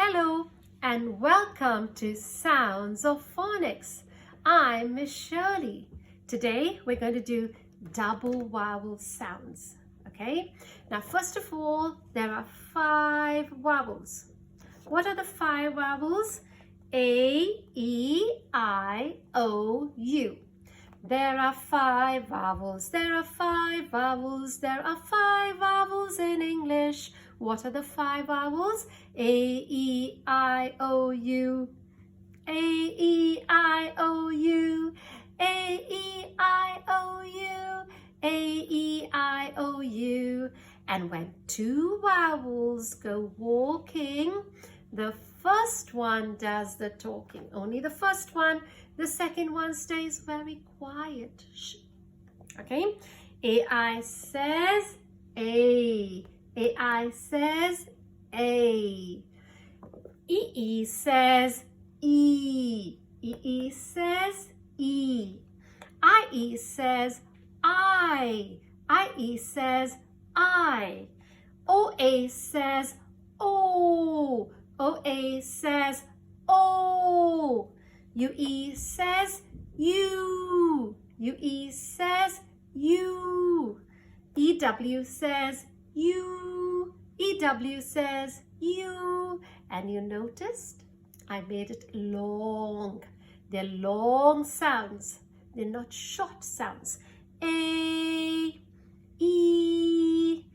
Hello and welcome to Sounds of Phonics. I'm Miss Shirley. Today we're going to do double vowel sounds. Okay, now first of all, there are 5 vowels. What are the 5 vowels? A, E, I, O, U. There are 5 vowels. There are 5 vowels. There are 5 vowels in English. What are the 5 vowels? A, E, I, O, U. A, E, I, O, U. A, E, I, O, U. A, E, I, O, U. And when 2 vowels go walking, the first one does the talking. Only the first one. The second one stays very quiet. Shh. Okay? AI says A. AI says A. EE says E. EE says E. IE says I. IE says I. OA says O. OA says O. UE says U. UE says U. EW says U. EW says U. And you noticed I made it long. They're long sounds. They're not short sounds. A, E,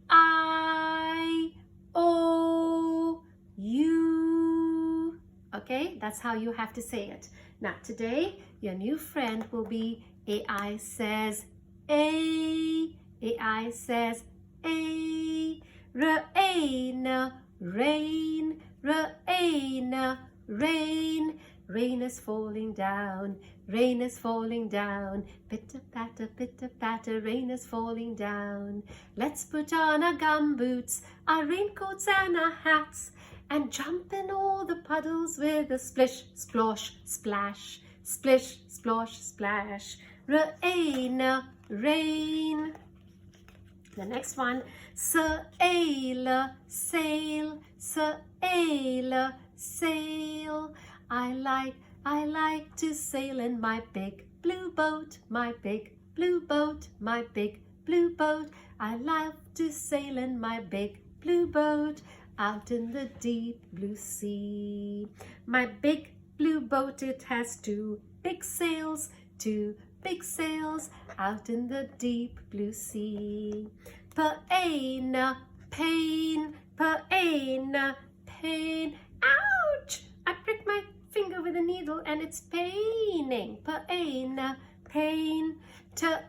I, O, U. Okay, that's how you have to say it. Now today, your new friend will be AI says A. AI says A. Rain, rain, rain, rain. Rain is falling down. Rain is falling down. Pitter patter, rain is falling down. Let's put on our gumboots, our raincoats and our hats, and jump in all the puddles with a splish, splosh, splash. Splish, splosh, splash. Rain, rain. The next one, sail, sail, sail, sail. I like to sail in my big blue boat, my big blue boat, my big blue boat. I love to sail in my big blue boat out in the deep blue sea. My big blue boat, it has 2 big sails, 2 big sails out in the deep blue sea. Pain, pain, pain, pain. Ouch! I pricked my finger with a needle and it's paining. Pain, pain. Tail,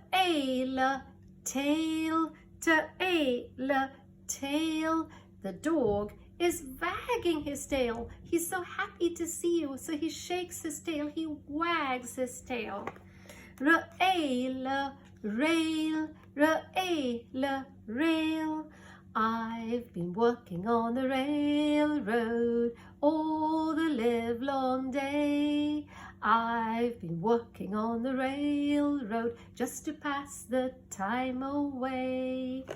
tail, tail, tail. The dog is wagging his tail. He's so happy to see you, so he shakes his tail. He wags his tail. Rail, rail, rail, rail. I've been working on the railroad all the livelong day. I've been working on the railroad just to pass the time away.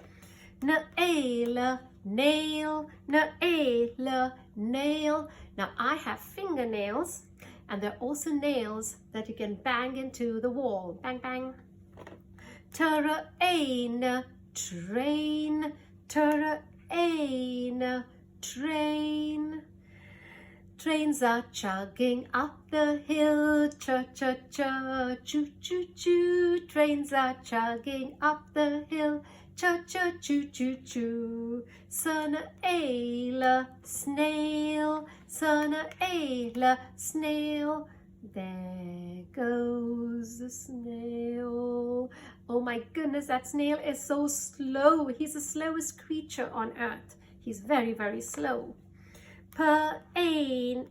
Nail, nail, nail, nail. Now I have fingernails, and there are also nails that you can bang into the wall. Bang, bang. Train, train, train, train. Trains are chugging up the hill, cha-cha-cha, choo-choo-choo. Trains are chugging up the hill, cha-cha, choo-choo-choo. Snail, snail, snail, snail. There goes the snail. Oh my goodness, that snail is so slow. He's the slowest creature on earth. He's very, very slow. Paint, paint,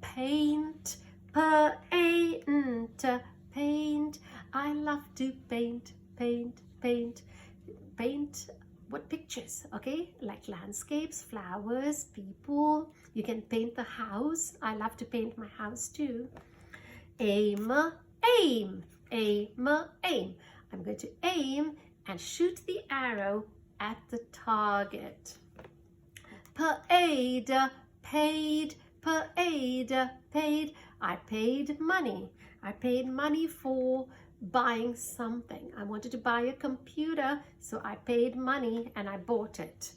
paint, paint. I love to paint, paint, paint. Paint what pictures, okay? Like landscapes, flowers, people. You can paint the house. I love to paint my house too. Aim, aim, aim, aim. I'm going to aim and shoot the arrow at the target. Paid, paid, paid, paid. I paid money. I paid money for buying something. I wanted to buy a computer, so I paid money and I bought it.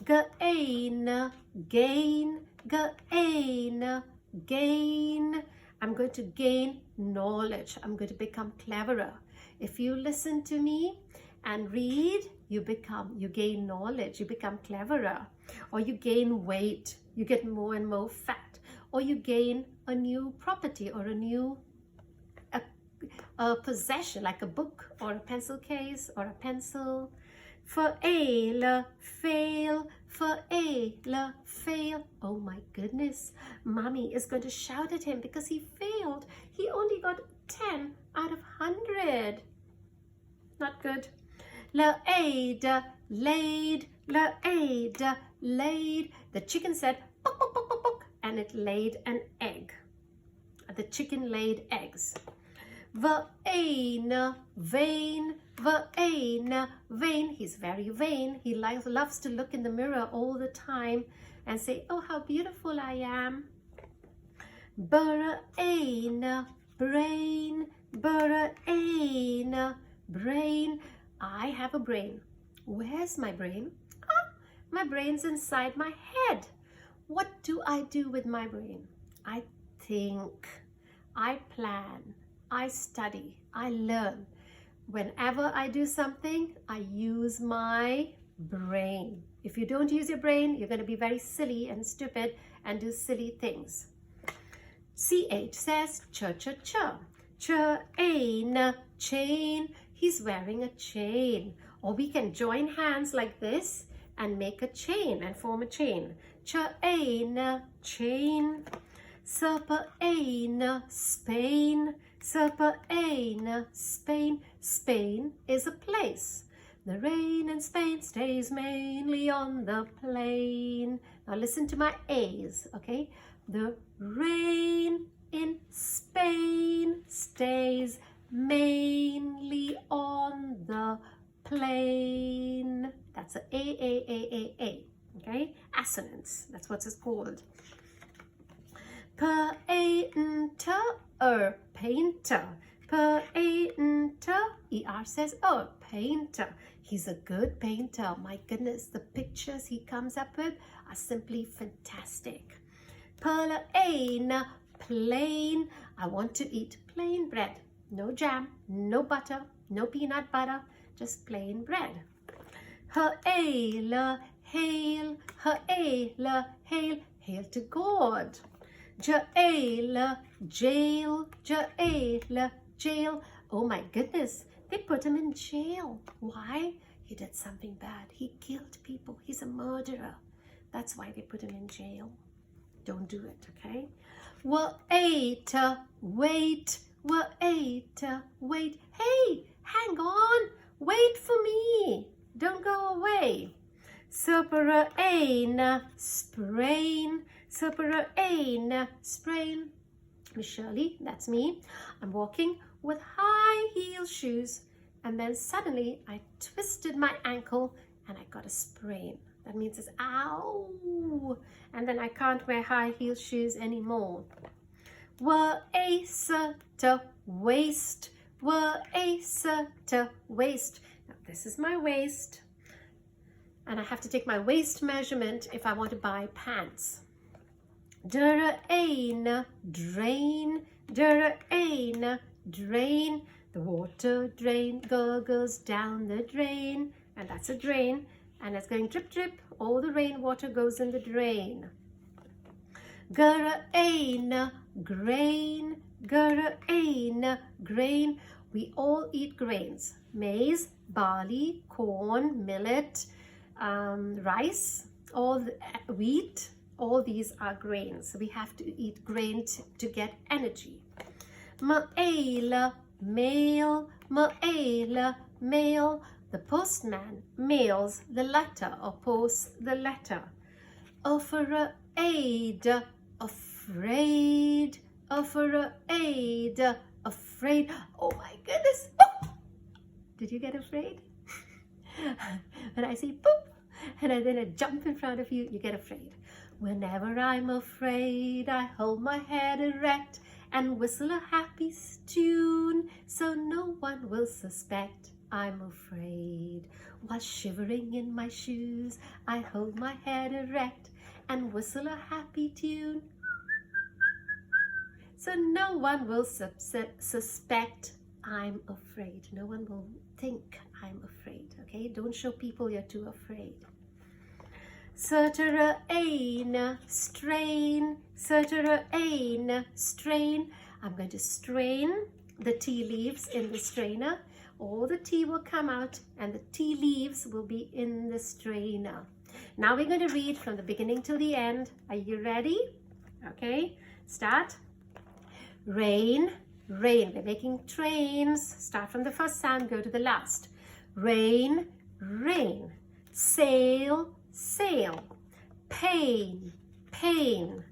Gain, gain, gain, gain. I'm going to gain knowledge. I'm going to become cleverer. If you listen to me and read, you gain knowledge, you become cleverer. Or you gain weight, you get more and more fat. Or you gain a new property or a new possession, like a book or a pencil case or a pencil. Fail, fail, fail, fail. Oh my goodness, Mommy is going to shout at him because he failed. He only got 10 out of 100. Not good. Laid, laid, laid, laid. The chicken said, "Pok, pok, pok, pok, pok," and it laid an egg. The chicken laid eggs. Vain, vain, vain, vain. He's very vain. He loves to look in the mirror all the time and say, "Oh, how beautiful I am." Brain, brain, brain, brain. I have a brain. Where's my brain? My brain's inside my head. What do I do with my brain? I think, I plan, I study, I learn. Whenever I do something, I use my brain. If you don't use your brain, you're going to be very silly and stupid and do silly things. CH says cha-cha-cha. Chain, chain. He's wearing a chain. Or we can join hands like this and make a chain and form a chain. Chain, chain. Spain, Spain, Spain, Spain. Spain is a place. The rain in Spain stays mainly on the plain. Now listen to my A's, okay? The rain in Spain stays mainly on the plain. That's a A, okay? Assonance, that's what it's called. Painter, painter, painter. ER says, oh, painter. He's a good painter. My goodness, the pictures he comes up with are simply fantastic. Plain, plain. I want to eat plain bread. No jam, no butter, no peanut butter, just plain bread. Hail, hail, hail, hail, hail to God. Jail, jail, jail, jail. Oh my goodness, they put him in jail. Why? He did something bad. He killed people. He's a murderer. That's why they put him in jail. Don't do it, okay? Wait, wait, wait, wait. Hey, hang on. Wait for me. Don't go away. Sprain, sprain, sprain, sprain. Miss Shirley, that's me. I'm walking with high heel shoes, and then suddenly I twisted my ankle and I got a sprain. That means it's ow, and then I can't wear high heel shoes anymore. Waist, waist, waist, waist. Now this is my waist, and I have to take my waist measurement if I want to buy pants. Drain, drain, drain, drain. The water drain gurgles down the drain, and that's a drain, and it's going drip, drip. All the rainwater goes in the drain. Grain, grain, grain, grain. We all eat grains. Maize, barley, corn, millet, rice, wheat. All these are grains. We have to eat grain to get energy. Mail, mail, mail, mail. The postman mails the letter or posts the letter. Afraid, afraid, afraid, afraid. Oh my goodness. Boop. Did you get afraid? When I say boop, and then I jump in front of you, you get afraid. Whenever I'm afraid, I hold my head erect and whistle a happy tune, so no one will suspect I'm afraid. While shivering in my shoes, I hold my head erect and whistle a happy tune, so no one will suspect I'm afraid. No one will think I'm afraid, okay? Don't show people you're too afraid. Surtere een, strain, surtere een, strain. I'm going to strain the tea leaves in the strainer. All the tea will come out and the tea leaves will be in the strainer. Now we're going to read from the beginning till the end. Are you ready? Okay, start. Rain, rain. We're making trains. Start from the first sound, go to the last. Rain, rain. Sail, sail. Pain, pain.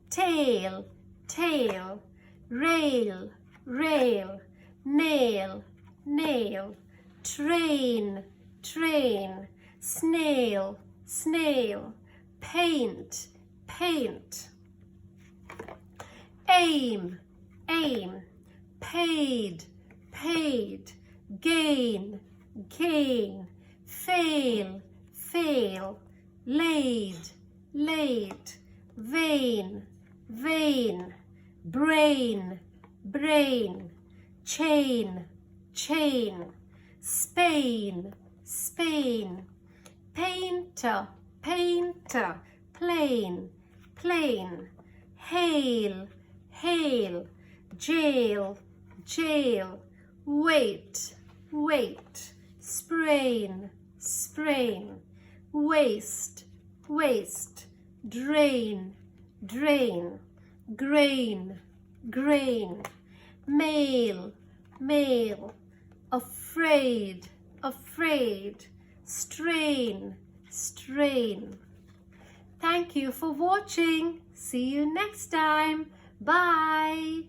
Tail, tail. Rail, rail. Nail, nail. Train, train. Snail, snail. Paint, paint. Aim, aim. Paid, paid. Gain, gain. Fail, fail. Laid, laid. Vain, vain. Brain, brain. Chain, chain. Spain, Spain. Painter, painter. Plane, plane. Hail, hail. Jail, jail. Wait, wait. Sprain, sprain. Waste, waste. Drain, drain. Grain, grain. Mail, mail. Afraid, afraid. Strain, strain. Thank you for watching. See you next time. Bye.